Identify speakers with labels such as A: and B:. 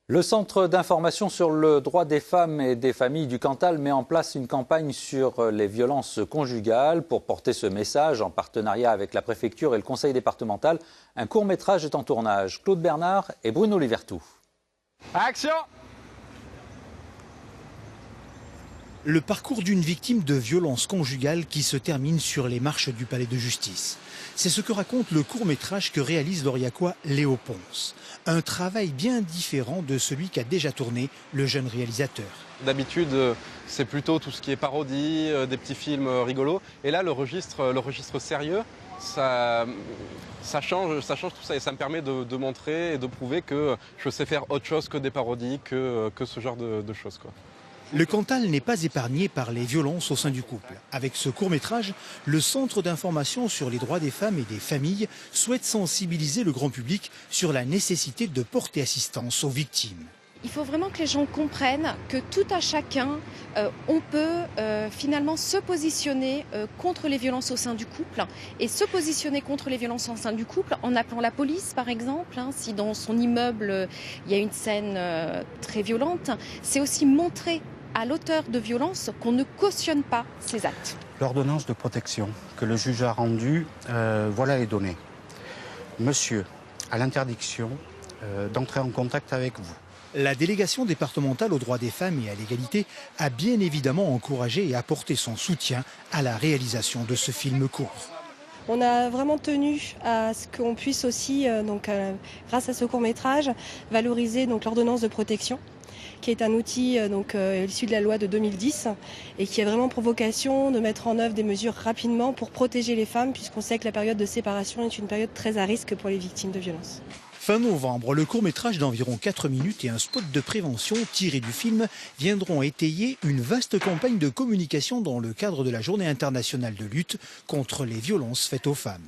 A: Le Centre d'information sur le droit des femmes et des familles du Cantal met en place une campagne sur les violences conjugales. Pour porter ce message, en partenariat avec la préfecture et le conseil départemental, un court-métrage est en tournage. Claude Bernard et Bruno Livertou.
B: Action!
C: Le parcours d'une victime de violence conjugale qui se termine sur les marches du palais de justice. C'est ce que raconte le court-métrage que réalise l'Oriacois Léo Ponce. Un travail bien différent de celui qu'a déjà tourné le jeune réalisateur.
D: D'habitude, c'est plutôt tout ce qui est parodie, des petits films rigolos. Et là, le registre sérieux, ça change tout ça. Et ça me permet de montrer et de prouver que je sais faire autre chose que des parodies, que ce genre de choses, quoi.
C: Le Cantal n'est pas épargné par les violences au sein du couple. Avec ce court-métrage, le Centre d'information sur les droits des femmes et des familles souhaite sensibiliser le grand public sur la nécessité de porter assistance aux victimes.
E: Il faut vraiment que les gens comprennent que tout à chacun, on peut finalement se positionner contre les violences au sein du couple et se positionner contre les violences au sein du couple en appelant la police par exemple. Si dans son immeuble il y a une scène très violente, c'est aussi montrer à l'auteur de violence qu'on ne cautionne pas ces actes.
F: L'ordonnance de protection que le juge a rendue, voilà les données. Monsieur a l'interdiction d'entrer en contact avec vous.
C: La délégation départementale aux droits des femmes et à l'égalité a bien évidemment encouragé et apporté son soutien à la réalisation de ce film court.
G: On a vraiment tenu à ce qu'on puisse aussi, grâce à ce court-métrage, valoriser l'ordonnance de protection, qui est un outil issu de la loi de 2010 et qui a vraiment pour vocation de mettre en œuvre des mesures rapidement pour protéger les femmes, puisqu'on sait que la période de séparation est une période très à risque pour les victimes de violences.
C: Fin novembre, le court-métrage d'environ 4 minutes et un spot de prévention tiré du film viendront étayer une vaste campagne de communication dans le cadre de la Journée internationale de lutte contre les violences faites aux femmes.